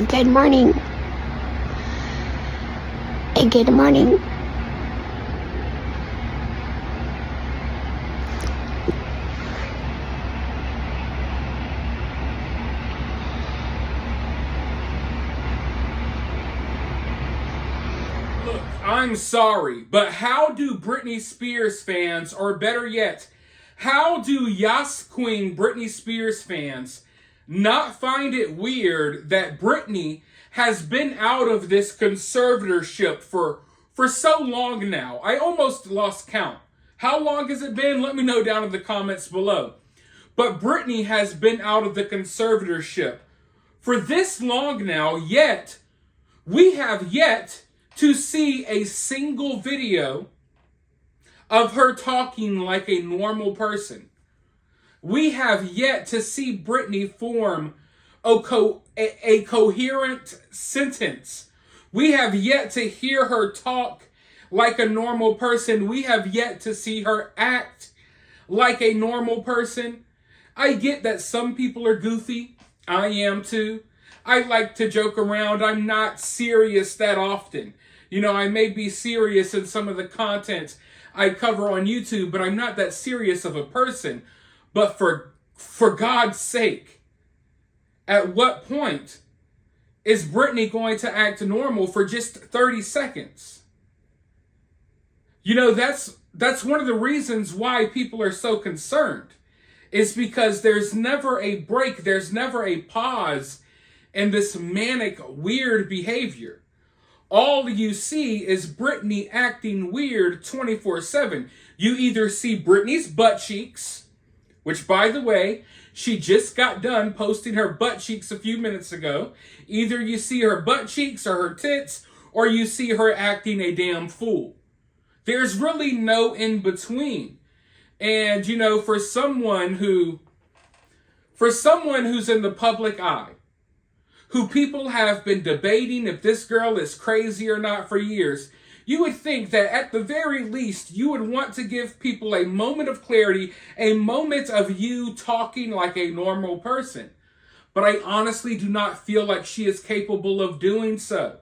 Good morning. Good morning. Look, I'm sorry, but how do Britney Spears fans, or better yet, how do Yas Queen Britney Spears fans not find it weird that Britney has been out of this conservatorship for so long now? I almost lost count. How long has it been? Let me know down in the comments below. But Britney has been out of the conservatorship for this long now, yet we have yet to see a single video of her talking like a normal person. We have yet to see Britney form a coherent sentence. We have yet to hear her talk like a normal person. We have yet to see her act like a normal person. I get that some people are goofy. I am too. I like to joke around. I'm not serious that often. You know, I may be serious in some of the content I cover on YouTube, but I'm not that serious of a person. But for God's sake, at what point is Britney going to act normal for just 30 seconds? You know, that's one of the reasons why people are so concerned, is because there's never a break, there's never a pause in this manic, weird behavior. All you see is Britney acting weird 24/7. You either see Britney's butt cheeks, which, by the way, she just got done posting her butt cheeks a few minutes ago. Either you see her butt cheeks or her tits, or you see her acting a damn fool. There's really no in between. And, you know, for someone who's in the public eye, who people have been debating if this girl is crazy or not for years, you would think that at the very least, you would want to give people a moment of clarity, a moment of you talking like a normal person. But I honestly do not feel like she is capable of doing so,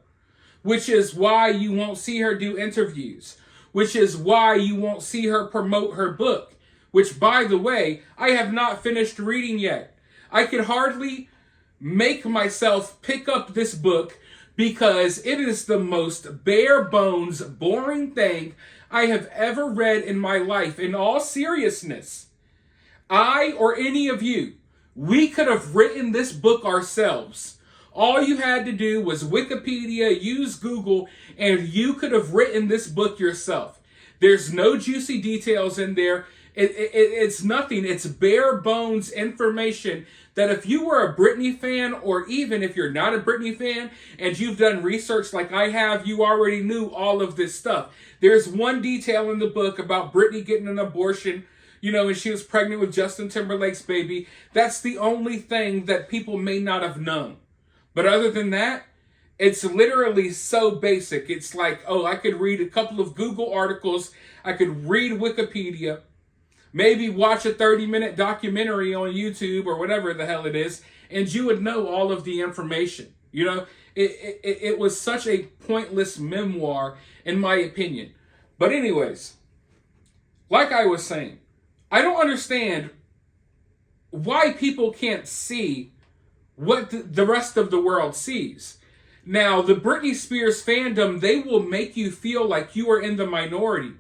which is why you won't see her do interviews, which is why you won't see her promote her book, which, by the way, I have not finished reading yet. I can hardly make myself pick up this book because it is the most bare bones, boring thing I have ever read in my life. In all seriousness, I or any of you, we could have written this book ourselves. All you had to do was Wikipedia, use Google, and you could have written this book yourself. There's no juicy details in there. It's nothing. It's bare bones information that if you were a Britney fan, or even if you're not a Britney fan and you've done research like I have, you already knew all of this stuff. There's one detail in the book about Britney getting an abortion, you know, and she was pregnant with Justin Timberlake's baby. That's the only thing that people may not have known. But other than that, it's literally so basic. It's like, oh, I could read a couple of Google articles. I could read Wikipedia. Maybe watch a 30-minute documentary on YouTube or whatever the hell it is, and you would know all of the information. You know, it was such a pointless memoir, in my opinion. But anyways, like I was saying, I don't understand why people can't see what the rest of the world sees. Now, the Britney Spears fandom, they will make you feel like you are in the minority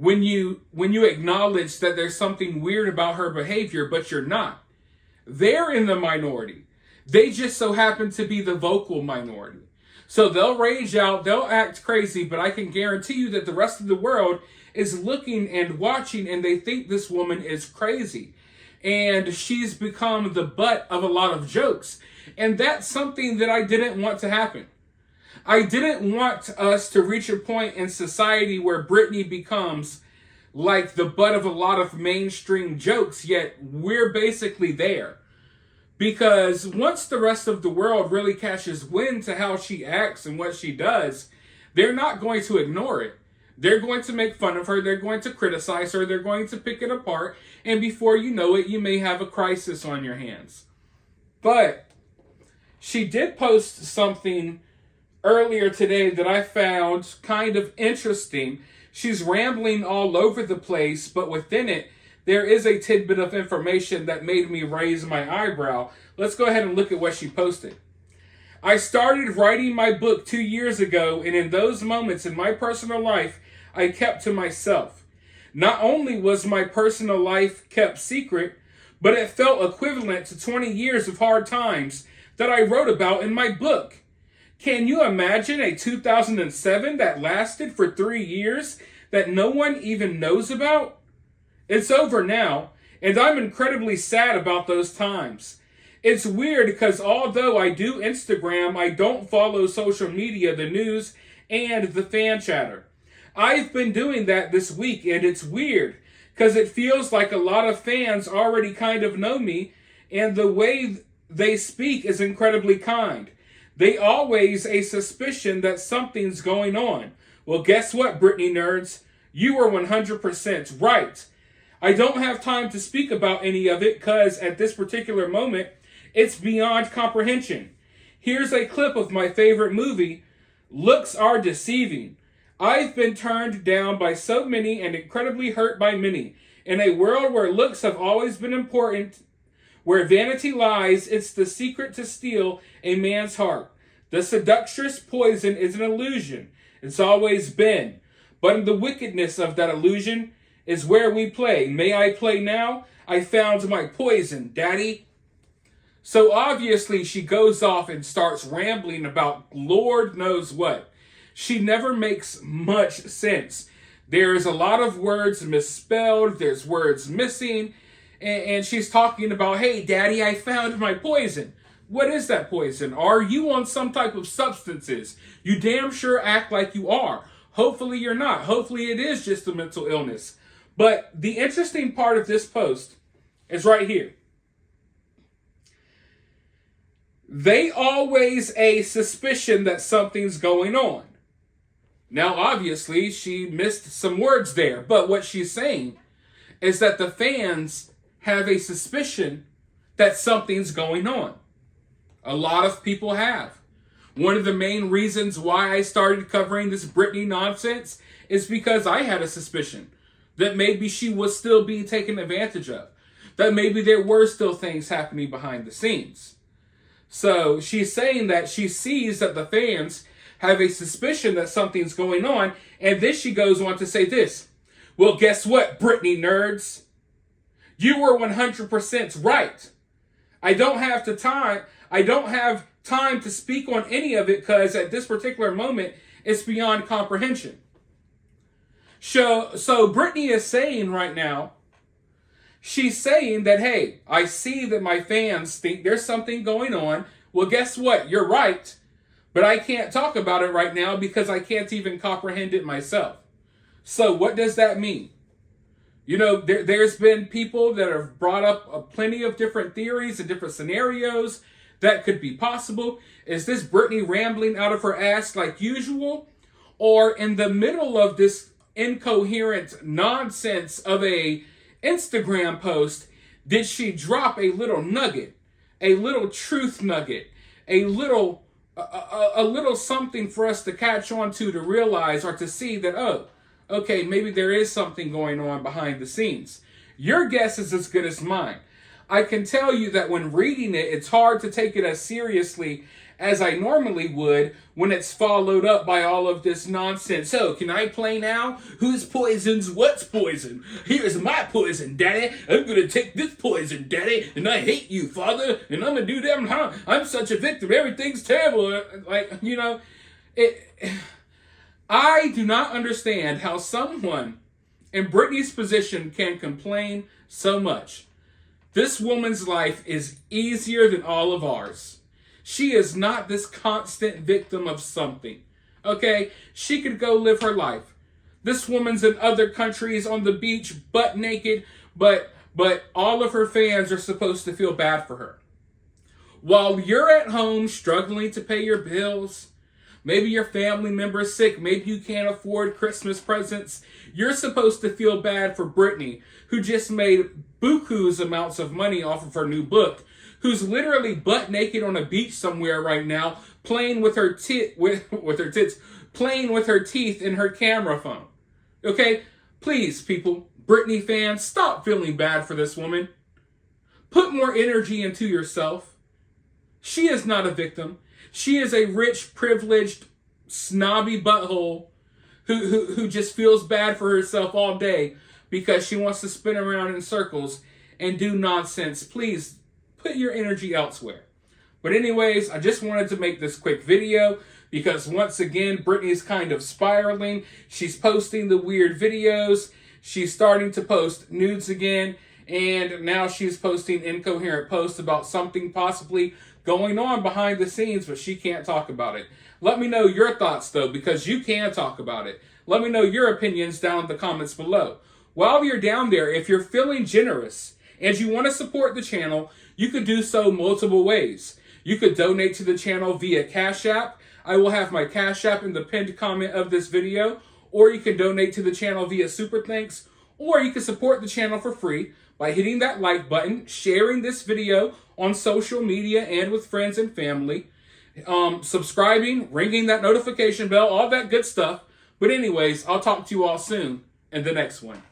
when you acknowledge that there's something weird about her behavior, but you're not. They're in the minority. They just so happen to be the vocal minority. So they'll rage out, they'll act crazy, but I can guarantee you that the rest of the world is looking and watching, and they think this woman is crazy. And she's become the butt of a lot of jokes. And that's something that I didn't want to happen. I didn't want us to reach a point in society where Britney becomes like the butt of a lot of mainstream jokes, yet we're basically there. Because once the rest of the world really catches wind to how she acts and what she does, they're not going to ignore it. They're going to make fun of her. They're going to criticize her. They're going to pick it apart. And before you know it, you may have a crisis on your hands. But She did post something earlier today that I found kind of interesting. She's rambling all over the place, but within it, there is a tidbit of information that made me raise my eyebrow. Let's go ahead and look at what she posted. I started writing my book 2 years ago, and in those moments in my personal life, I kept to myself. Not only was my personal life kept secret, but it felt equivalent to 20 years of hard times that I wrote about in my book. Can you imagine a 2007 that lasted for 3 years that no one even knows about? It's over now, and I'm incredibly sad about those times. It's weird because although I do Instagram, I don't follow social media, the news, and the fan chatter. I've been doing that this week, and it's weird because it feels like a lot of fans already kind of know me, and the way they speak is incredibly kind. They always a suspicion that something's going on. Well, guess what, Britney nerds? You were 100% right. I don't have time to speak about any of it because at this particular moment, it's beyond comprehension. Here's a clip of my favorite movie, Looks Are Deceiving. I've been turned down by so many and incredibly hurt by many. In a world where looks have always been important, where vanity lies, it's the secret to steal a man's heart. The seductress poison is an illusion. It's always been. But in the wickedness of that illusion is where we play. May I play now? I found my poison, Daddy. So obviously she goes off and starts rambling about Lord knows what. She never makes much sense. There's a lot of words misspelled. There's words missing. And she's talking about, hey, Daddy, I found my poison. What is that poison? Are you on some type of substances? You damn sure act like you are. Hopefully you're not. Hopefully it is just a mental illness. But the interesting part of this post is right here. They always a suspicion that something's going on. Now, obviously, she missed some words there. But what she's saying is that the fans have a suspicion that something's going on. A lot of people have. One of the main reasons why I started covering this Britney nonsense is because I had a suspicion that maybe she was still being taken advantage of. That maybe there were still things happening behind the scenes. So she's saying that she sees that the fans have a suspicion that something's going on. And then she goes on to say this. Well, guess what, Britney nerds? You were 100% right. I don't have time to speak on any of it because at this particular moment, it's beyond comprehension. So Britney is saying right now, she's saying that, hey, I see that my fans think there's something going on. Well, guess what? You're right. But I can't talk about it right now because I can't even comprehend it myself. So what does that mean? You know, there's been people that have brought up plenty of different theories and different scenarios that could be possible. Is this Britney rambling out of her ass like usual? Or in the middle of this incoherent nonsense of a Instagram post, did she drop a little nugget, a little truth nugget, a little something for us to catch on to realize or to see that, oh, okay, maybe there is something going on behind the scenes. Your guess is as good as mine. I can tell you that when reading it, it's hard to take it as seriously as I normally would when it's followed up by all of this nonsense. So, can I play now? Whose poison's what's poison? Here's my poison, Daddy. I'm going to take this poison, Daddy, and I hate you, Father, and I'm going to do that. I'm such a victim. Everything's terrible. I do not understand how someone in Britney's position can complain so much. This woman's life is easier than all of ours. She is not this constant victim of something. Okay? She could go live her life. This woman's in other countries on the beach, butt naked, but all of her fans are supposed to feel bad for her. While you're at home struggling to pay your bills, maybe your family member's sick, maybe you can't afford Christmas presents, you're supposed to feel bad for Britney, who just made buku's amounts of money off of her new book, who's literally butt naked on a beach somewhere right now, playing with her with her tits, playing with her teeth in her camera phone. Okay? Please, people, Britney fans, stop feeling bad for this woman. Put more energy into yourself. She is not a victim. She is a rich, privileged, snobby butthole who just feels bad for herself all day because she wants to spin around in circles and do nonsense. Please, put your energy elsewhere. But anyways, I just wanted to make this quick video because once again, Britney's kind of spiraling. She's posting the weird videos. She's starting to post nudes again. And now she's posting incoherent posts about something possibly going on behind the scenes, but she can't talk about it. Let me know your thoughts, though, because you can talk about it. Let me know your opinions down in the comments below. While you're down there, if you're feeling generous and you want to support the channel, you could do so multiple ways. You could donate to the channel via CashApp. I will have my CashApp in the pinned comment of this video. Or you can donate to the channel via Super Thanks. Or you can support the channel for free by hitting that like button, sharing this video on social media and with friends and family, subscribing, ringing that notification bell, all that good stuff. But anyways, I'll talk to you all soon in the next one.